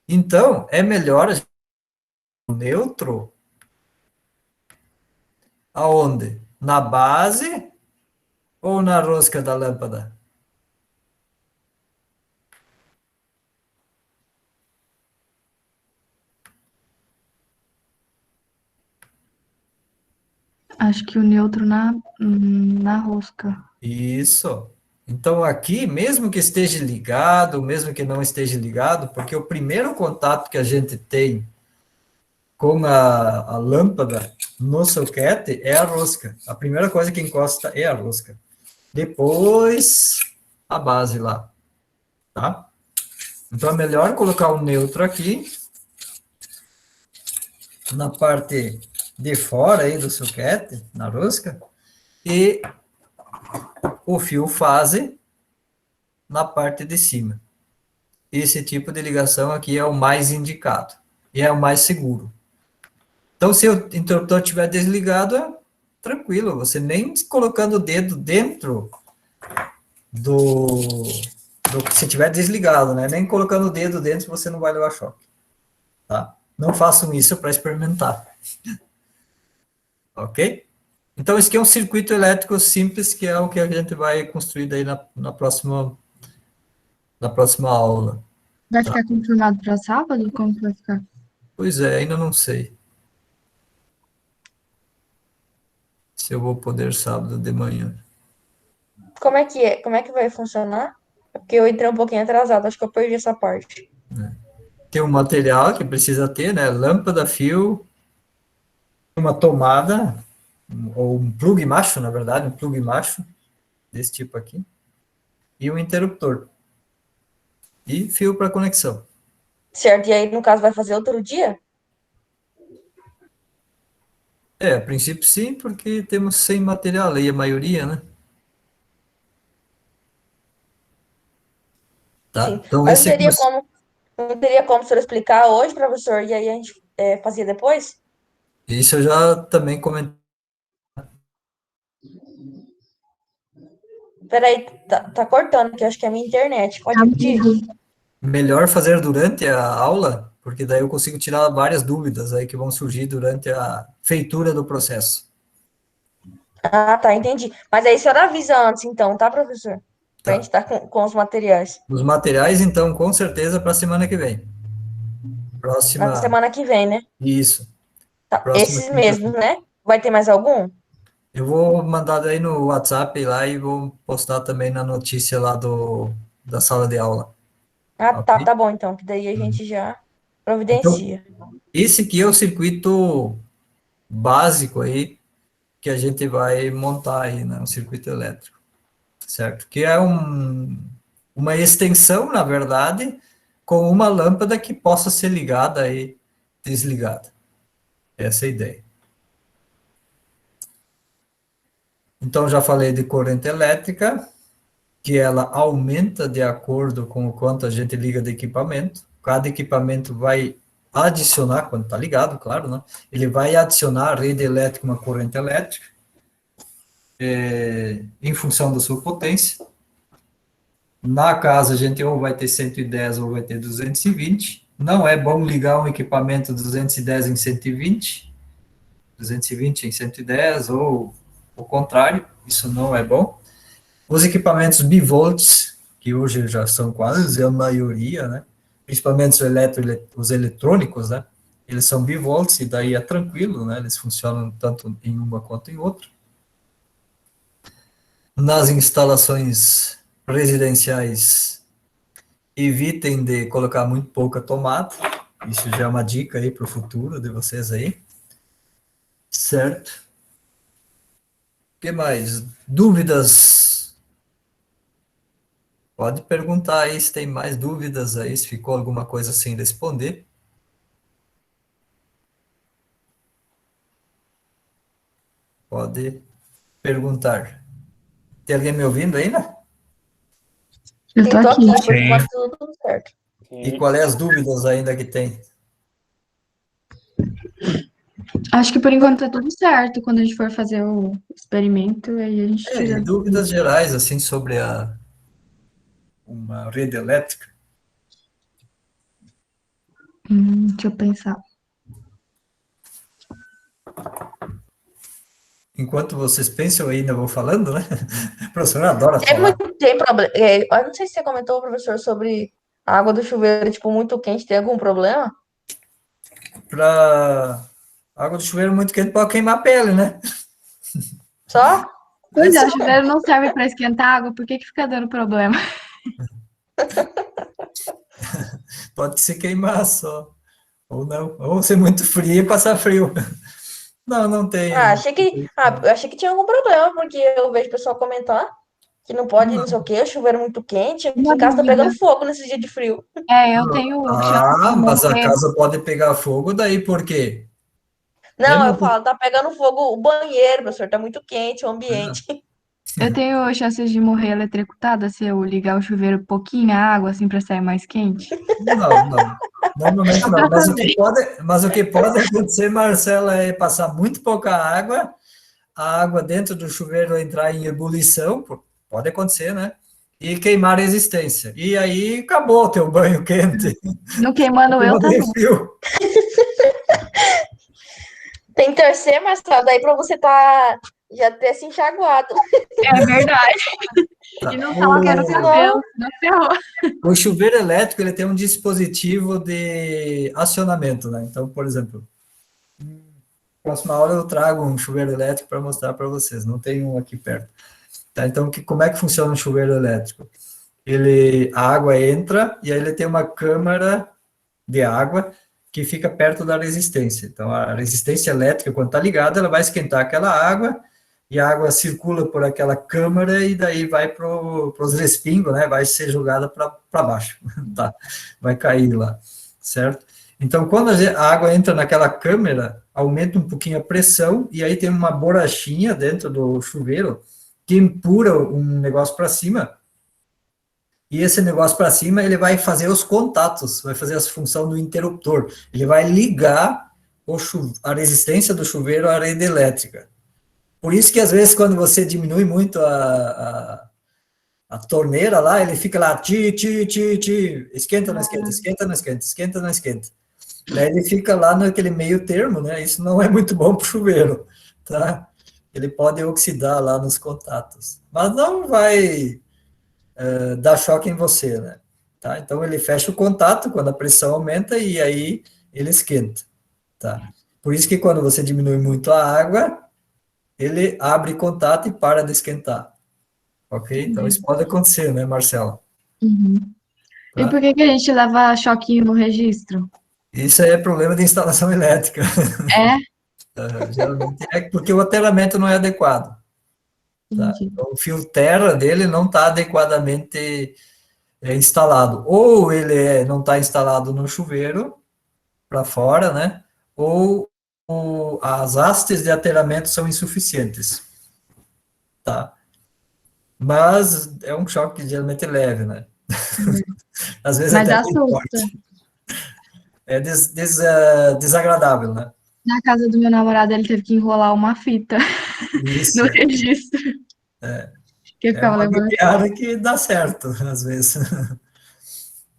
Então, é melhor o neutro aonde? Na base ou na rosca da lâmpada? Acho que o neutro na rosca. Isso. Então, aqui, mesmo que esteja ligado, mesmo que não esteja ligado, porque o primeiro contato que a gente tem com a lâmpada no soquete é a rosca. A primeira coisa que encosta é a rosca. Depois, a base lá, tá? Então, é melhor colocar o neutro aqui, na parte de fora aí do soquete, na rosca, e o fio fase na parte de cima. Esse tipo de ligação aqui é o mais indicado, e é o mais seguro. Então, se o interruptor estiver desligado, é tranquilo, você nem colocando o dedo dentro do se tiver desligado, né? Nem colocando o dedo dentro, você não vai levar choque, tá? Não façam isso para experimentar, ok? Então, esse aqui é um circuito elétrico simples, que é o que a gente vai construir daí na próxima aula. Vai ficar confirmado para sábado? Como que vai ficar? Pois é, ainda não sei se eu vou poder sábado de manhã. Como é que é? Como é que vai funcionar? É porque eu entrei um pouquinho atrasado, acho que eu perdi essa parte. Tem um material que precisa ter, né? Lâmpada, fio, uma tomada, ou um plug macho, na verdade, um plug macho, desse tipo aqui, e um interruptor. E fio para conexão. Certo, e aí, no caso, vai fazer outro dia? É, a princípio sim, porque temos sem material aí, a maioria, né? Tá? Sim. Então, Mas não esse aqui, teria como, não teria como o senhor explicar hoje, professor, e aí a gente fazia depois? isso eu já também comentei. Peraí, tá cortando, que eu acho que é a minha internet. Pode repetir? Melhor fazer durante a aula, porque daí eu consigo tirar várias dúvidas aí que vão surgir durante a feitura do processo. Ah, tá, entendi. Mas aí a senhora avisa antes, então, tá, professor? Pra gente Tá. estar com os materiais. Os materiais, então, com certeza para a semana que vem. Na Próxima, semana que vem, né? isso. Tá, Próxima esses mesmos, quinta-feira. né? Vai ter mais algum? Eu vou mandar aí no WhatsApp lá e vou postar também na notícia lá da sala de aula, Ah, tá, ok? tá bom, então, que daí a gente já Então, providencia. esse aqui é o circuito básico aí que a gente vai montar aí, né? Um circuito elétrico, certo? Que é uma extensão, na verdade, com uma lâmpada que possa ser ligada e desligada. Essa é a ideia. Então, já falei de corrente elétrica, que ela aumenta de acordo com o quanto a gente liga de equipamento. Cada equipamento vai adicionar, quando está ligado, claro, né? Ele vai adicionar à rede elétrica uma corrente elétrica, em função da sua potência. Na casa, a gente ou vai ter 110 ou vai ter 220. Não é bom ligar um equipamento 210 em 120, 220 em 110, ou o contrário, isso não é bom. Os equipamentos bivolts, que hoje já são quase a maioria, né? Principalmente os eletrônicos, né? Eles são bivolts e daí é tranquilo, né? Eles funcionam tanto em uma quanto em outra. Nas instalações residenciais, evitem de colocar muito pouca tomada. Isso já é uma dica aí para o futuro de vocês aí. Certo? O que mais? Dúvidas Pode perguntar aí se tem mais dúvidas aí, se ficou alguma coisa sem responder. Pode perguntar. Tem alguém me ouvindo ainda? Eu tô Eu tô aqui. aqui, por Sim. enquanto tudo certo. E qual é as dúvidas ainda que tem? Acho que por enquanto tá tudo certo. Quando a gente for fazer o experimento, aí a gente E tira. dúvidas gerais, assim, sobre uma rede elétrica. Deixa eu pensar. Enquanto vocês pensam, eu ainda vou falando, né? A professora adora falar. Tem problema. Eu não sei se você comentou, professor, sobre a água do chuveiro, tipo, muito quente, tem algum problema? Para água do chuveiro muito quente pode queimar a pele, né? Só? Pois é, Essa o chuveiro não serve para esquentar água, por que que fica dando problema? pode se queimar só. Ou não. Ou ser muito frio e passar frio. Não, não Ah, tem. eu achei que tinha algum problema, porque eu vejo o pessoal comentar que não pode, não sei o quê, o chuveiro é muito quente. Aqui Uma em casa tá dúvida. pegando fogo nesse dia de frio. Eu tenho chance Ah, de mas a morrer. casa pode pegar fogo, daí por quê? Não, Mesmo eu falo, tá pegando fogo o banheiro, professor, tá muito quente o Ah, ambiente. Eu tenho chances de morrer eletrocutada se eu ligar o chuveiro pouquinho a água assim para sair mais quente. não, não. Normalmente Só não. para saber. Mas o que pode acontecer, Marcela, é passar muito pouca água, a água dentro do chuveiro entrar em ebulição, pode acontecer, né? E queimar a resistência. E aí acabou o teu banho quente. Não queimando eu, Teu tá banho bom. frio. Tem que torcer, mas tá daí pra você já ter se enxaguado. É verdade. E Tá. não tá Porque quero senão, cabelo, não ferrou. O chuveiro elétrico ele tem um dispositivo de acionamento, né? Então, por exemplo, próxima aula eu trago um chuveiro elétrico para mostrar para vocês. Não tem um aqui perto. Tá? Então, como é que funciona o chuveiro elétrico? A água entra e aí ele tem uma câmara de água que fica perto da resistência. Então, a resistência elétrica, quando está ligada, ela vai esquentar aquela água e a água circula por aquela câmara e daí vai para os respingos, né? Vai ser jogada para baixo, tá? Vai cair lá, certo? Então, quando a água entra naquela câmara, aumenta um pouquinho a pressão e aí tem uma borrachinha dentro do chuveiro que empurra um negócio para cima e esse negócio para cima, ele vai fazer os contatos, vai fazer as funções do interruptor. Ele vai ligar a resistência do chuveiro à rede elétrica. Por isso que, às vezes, quando você diminui muito a torneira lá, ele fica lá, esquenta, não esquenta, esquenta, não esquenta, esquenta, não esquenta. Daí ele fica lá naquele meio termo, né? Isso não é muito bom para o chuveiro, tá? Ele pode oxidar lá nos contatos. Mas não vai dar choque em você, né? Tá? Então ele fecha o contato quando a pressão aumenta e aí ele esquenta, tá? Por isso que quando você diminui muito a água, ele abre contato e para de esquentar, ok? Então isso pode acontecer, né, Marcela? E Tá? por que que a gente leva choquinho no registro? Isso é problema de instalação elétrica. É? Geralmente é porque o aterramento não é adequado. Tá? Entendi. Então, o fio terra dele não está adequadamente instalado. Ou ele não está instalado no chuveiro, para fora, né? Ou as hastes de aterramento são insuficientes, tá? Mas é um choque geralmente leve, né? Às vezes Mas até dá bem susto. forte. É desagradável, né? Na casa do meu namorado, ele teve que enrolar uma fita no Isso registro. Que é ficava uma levando. gambiarra que dá certo, às vezes.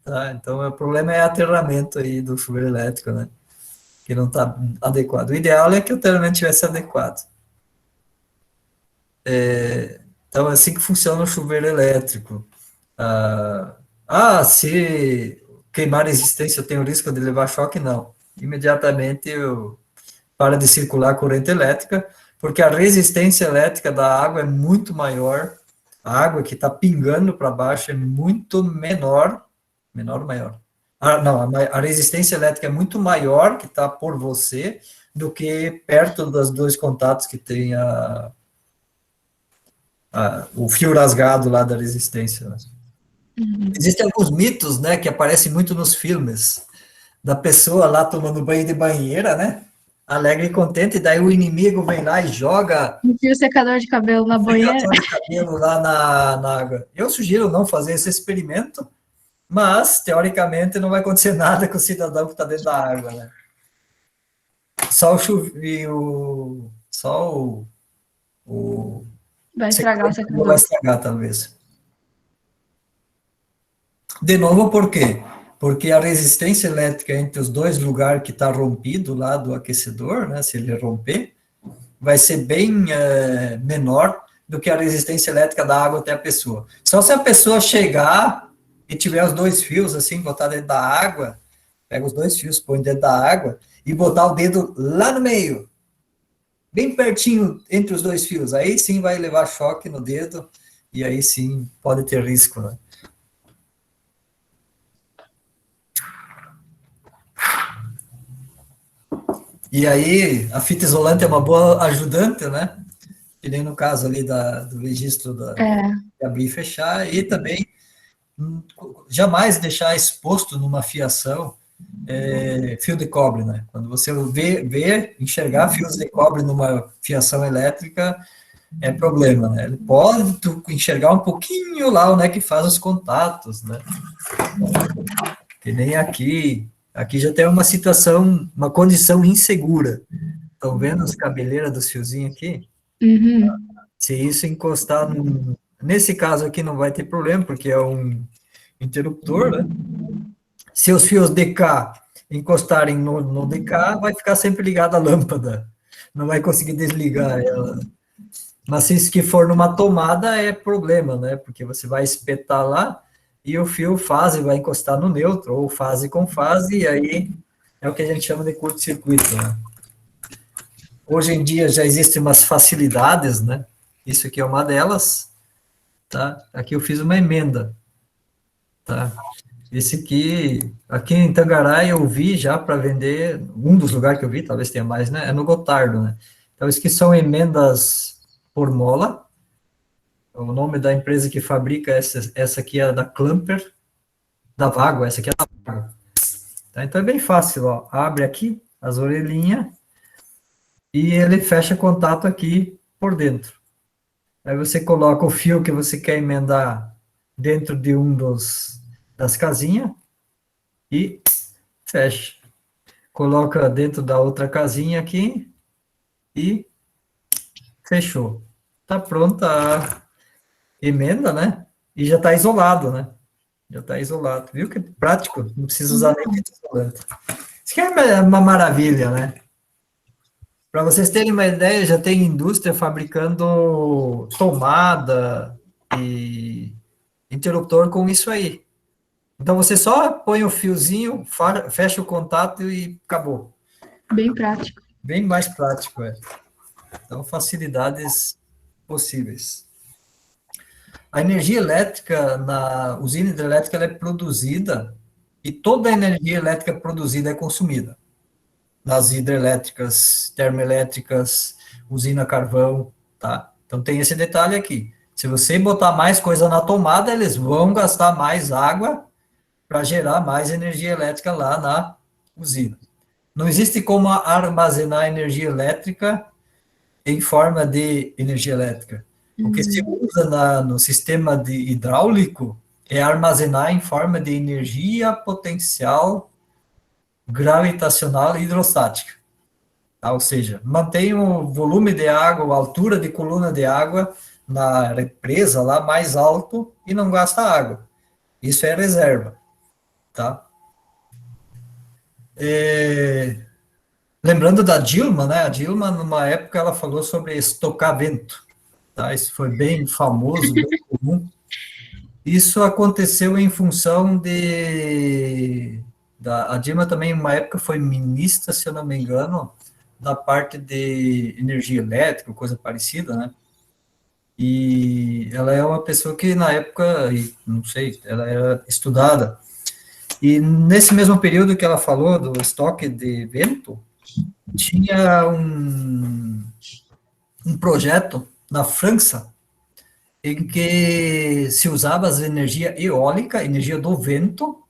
Tá? Então, o problema é aterramento aí do chuveiro elétrico, né? Que não está adequado. O ideal é que o aterramento estivesse adequado. Então, é assim que funciona o chuveiro elétrico. Se queimar a resistência, eu tenho risco de levar choque? Não. Imediatamente eu para de circular a corrente elétrica, porque a resistência elétrica da água é muito maior, a água que está pingando para baixo é muito menor ou maior? Não, a resistência elétrica é muito maior que está por você do que perto dos dois contatos que tem o fio rasgado lá da resistência, né? Existem alguns mitos, né, que aparecem muito nos filmes, da pessoa lá tomando banho de banheira, né, alegre e contente, e daí o inimigo vem lá e joga Um fio secador de cabelo na banheira. secador de cabelo lá na água. Eu sugiro não fazer esse experimento, mas, teoricamente, não vai acontecer nada com o cidadão que está dentro da água, né. Só o chuveiro, só o Vai estragar o vai secador. estragar, talvez. De novo, por quê? Porque a resistência elétrica entre os dois lugares que está rompido lá do aquecedor, né, se ele romper, vai ser bem menor do que a resistência elétrica da água até a pessoa. Só se a pessoa chegar e tiver os dois fios, assim, botar dentro da água, pega os dois fios, põe dentro da água e botar o dedo lá no meio, bem pertinho entre os dois fios. Aí sim vai levar choque no dedo e aí sim pode ter risco, né? E aí, a fita isolante é uma boa ajudante, né? Que nem no caso ali do registro de abrir e fechar, e também jamais deixar exposto numa fiação fio de cobre, né? Quando você enxergar fios de cobre numa fiação elétrica, é problema, né? Ele pode enxergar um pouquinho lá onde é que faz os contatos, né? Que nem aqui. Aqui já tem uma situação, uma condição insegura. Estão vendo as cabeleiras dos fiozinhos aqui? Uhum. Se isso encostar nesse caso aqui não vai ter problema, porque é um interruptor, né? Se os fios DK encostarem no DK, vai ficar sempre ligada a lâmpada. Não vai conseguir desligar ela. Mas se isso que for numa tomada, é problema, né? Porque você vai espetar lá e o fio fase vai encostar no neutro, ou fase com fase, e aí é o que a gente chama de curto-circuito, né? Hoje em dia já existem umas facilidades, né? Isso aqui é uma delas, tá? Aqui eu fiz uma emenda, tá? Esse aqui em Tangará eu vi já para vender, um dos lugares que eu vi, talvez tenha mais, né? É no Gotardo, né? Então, isso aqui são emendas por mola. O nome da empresa que fabrica essa aqui é da Clamper, da Vago, essa aqui é da Vago. Tá? Então, é bem fácil, ó. Abre aqui as orelhinhas e ele fecha contato aqui por dentro. Aí você coloca o fio que você quer emendar dentro de das casinhas e fecha. Coloca dentro da outra casinha aqui e fechou. Tá pronta a emenda, né? E já está isolado, né? Já está isolado. Viu que prático? Não precisa usar nem fita isolante. Isso que é uma maravilha, né? Para vocês terem uma ideia, já tem indústria fabricando tomada e interruptor com isso aí. Então, você só põe o fiozinho, fecha o contato e acabou. Bem prático. Bem mais prático, é. Então, facilidades possíveis. A energia elétrica na usina hidrelétrica ela é produzida e toda a energia elétrica produzida é consumida. Nas hidrelétricas, termoelétricas, usina carvão, tá? Então, tem esse detalhe aqui. Se você botar mais coisa na tomada, eles vão gastar mais água para gerar mais energia elétrica lá na usina. Não existe como armazenar energia elétrica em forma de energia elétrica. O que se usa no sistema hidráulico é armazenar em forma de energia potencial gravitacional e hidrostática. Tá? Ou seja, mantém o volume de água, a altura de coluna de água na represa lá mais alto e não gasta água. Isso é reserva. Tá? Lembrando da Dilma, né? A Dilma, numa época, ela falou sobre estocar vento. Tá? Isso foi bem famoso, bem comum. Isso aconteceu em função a Dilma também, uma época, foi ministra, se eu não me engano, da parte de energia elétrica, coisa parecida, né? E ela é uma pessoa que, na época, não sei, ela era estudada. E nesse mesmo período que ela falou do estoque de vento, tinha um projeto na França em que se usava a energia eólica, energia do vento,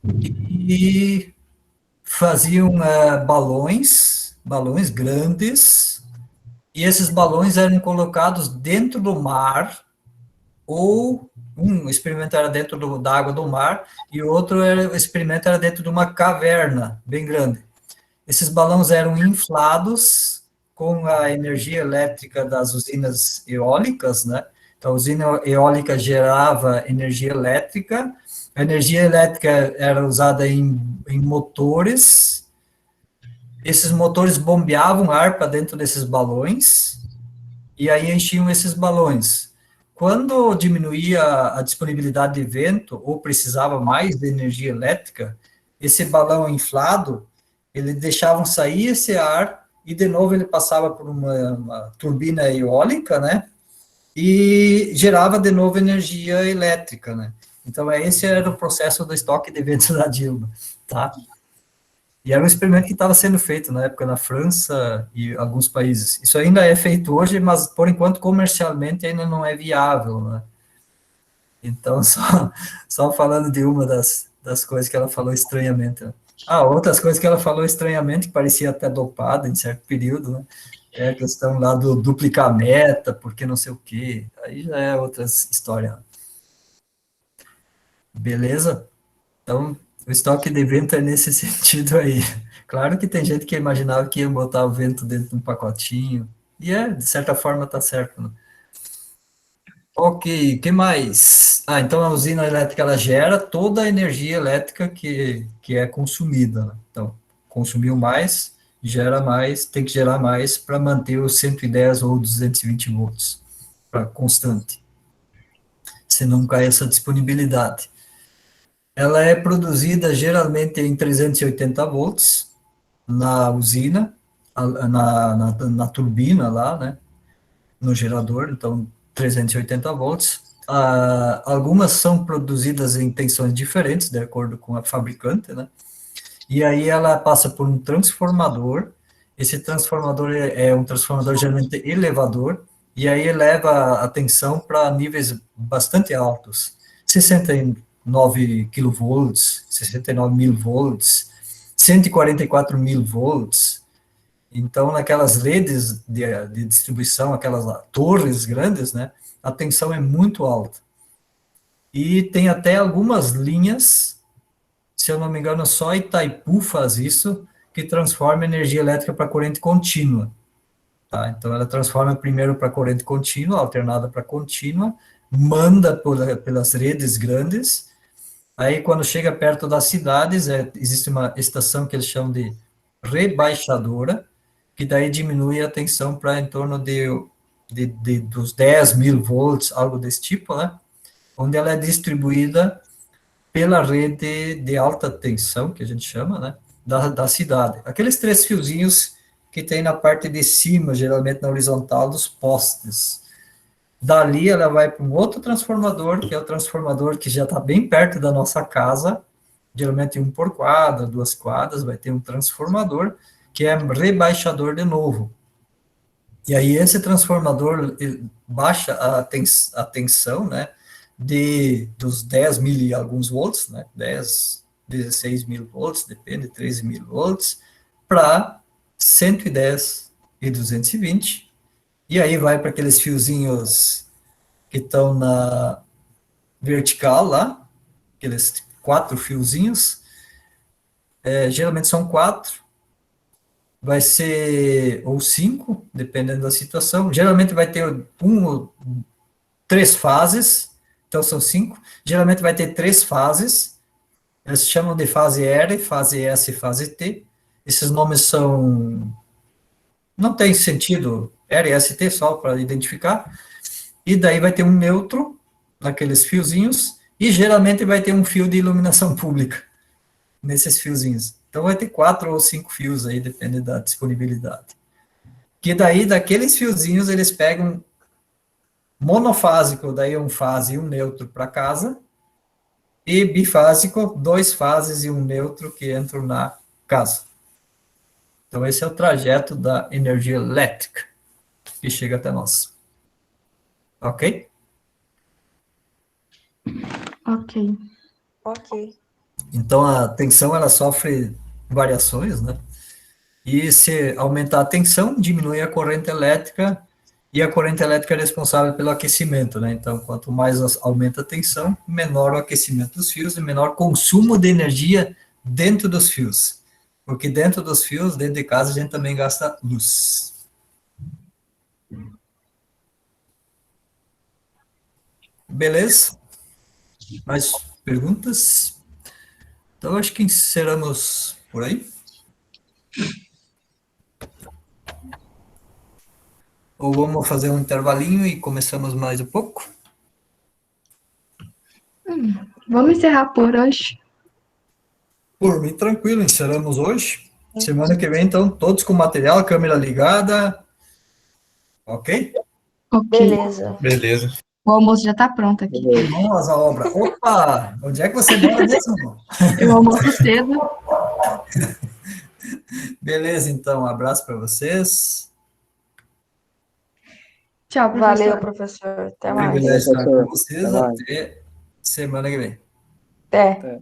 e faziam balões grandes, e esses balões eram colocados dentro do mar, ou um experimento era dentro da água do mar, e o experimento era dentro de uma caverna bem grande. Esses balões eram inflados com a energia elétrica das usinas eólicas, né? Então, a usina eólica gerava energia elétrica, a energia elétrica era usada em motores, esses motores bombeavam ar para dentro desses balões, e aí enchiam esses balões. Quando diminuía a disponibilidade de vento, ou precisava mais de energia elétrica, esse balão inflado, ele deixava sair esse ar, e de novo ele passava por uma turbina eólica, né? E gerava de novo energia elétrica, né? Então, esse era o processo do estoque de vento da Dilma, tá? E era um experimento que estava sendo feito na época na França e alguns países. Isso ainda é feito hoje, mas por enquanto comercialmente ainda não é viável, né? Então, só falando de uma das coisas que ela falou estranhamente. Né? Outras coisas que ela falou estranhamente, que parecia até dopada em certo período, né? É a questão lá do duplicar meta, porque não sei o quê. Aí já é outra história. Beleza? Então, o estoque de vento é nesse sentido aí. Claro que tem gente que imaginava que ia botar o vento dentro de um pacotinho, e de certa forma, tá certo, né? Ok, o que mais? Então a usina elétrica, ela gera toda a energia elétrica que é consumida, né? Então, consumiu mais, gera mais, tem que gerar mais para manter os 110 ou 220 volts, para constante, senão cai essa disponibilidade. Ela é produzida geralmente em 380 volts na usina, na turbina lá, né, no gerador, então 380 volts. Algumas são produzidas em tensões diferentes, de acordo com a fabricante, né, e aí ela passa por um transformador. Esse transformador é um transformador geralmente elevador, e aí eleva a tensão para níveis bastante altos, 69 kV, 69 mil volts, 144 mil volts. Então, naquelas redes de distribuição, aquelas torres grandes, né, a tensão é muito alta. E tem até algumas linhas, se eu não me engano, só Itaipu faz isso, que transforma energia elétrica para corrente contínua. Tá? Então, ela transforma primeiro para corrente contínua, alternada para contínua, manda pelas redes grandes. Aí, quando chega perto das cidades, existe uma estação que eles chamam de rebaixadora, que daí diminui a tensão para em torno dos 10 mil volts, algo desse tipo, né? Onde ela é distribuída pela rede de alta tensão, que a gente chama, né? Da cidade. Aqueles 3 fiozinhos que tem na parte de cima, geralmente na horizontal, dos postes. Dali ela vai para um outro transformador, que é o transformador que já está bem perto da nossa casa, geralmente 1 por quadra, 2 quadras, vai ter um transformador, que é rebaixador de novo. E aí esse transformador baixa a tensão, né, dos 10 mil e alguns volts, né, 10, 16 mil volts, depende, 13 mil volts, para 110 e 220, e aí vai para aqueles fiozinhos que estão na vertical lá, aqueles 4 fiozinhos, geralmente são 4, vai ser, ou 5, dependendo da situação, geralmente vai ter 3 fases, então são 5, geralmente vai ter 3 fases, eles chamam de fase R, fase S e fase T, esses nomes não tem sentido, R, S, T, só para identificar, e daí vai ter um neutro, naqueles fiozinhos, e geralmente vai ter um fio de iluminação pública, nesses fiozinhos. Então vai ter 4 ou 5 fios aí, depende da disponibilidade. Que daí, daqueles fiozinhos, eles pegam monofásico, daí um fase e um neutro para casa, e bifásico, 2 fases e um neutro que entram na casa. Então esse é o trajeto da energia elétrica que chega até nós. Ok? Ok. Ok. Então, a tensão, ela sofre variações, né? E se aumentar a tensão, diminui a corrente elétrica, e a corrente elétrica é responsável pelo aquecimento, né? Então, quanto mais aumenta a tensão, menor o aquecimento dos fios e menor consumo de energia dentro dos fios. Porque dentro dos fios, dentro de casa, a gente também gasta luz. Beleza? Mais perguntas? Então, acho que encerramos por aí. Ou vamos fazer um intervalinho e começamos mais um pouco? Vamos encerrar por hoje. Por mim, tranquilo, encerramos hoje. Semana que vem, então, todos com material, câmera ligada. Ok? Ok. Beleza. Beleza. O almoço já tá pronto aqui. Vamos à obra. Opa! Onde é que você mora mesmo? Eu almoço cedo. Beleza, então, um abraço para vocês. Tchau, Valeu, professor. professor. Até mais. Privilégio estar com Professor. vocês. Até mais. Até semana que vem. Até. Até.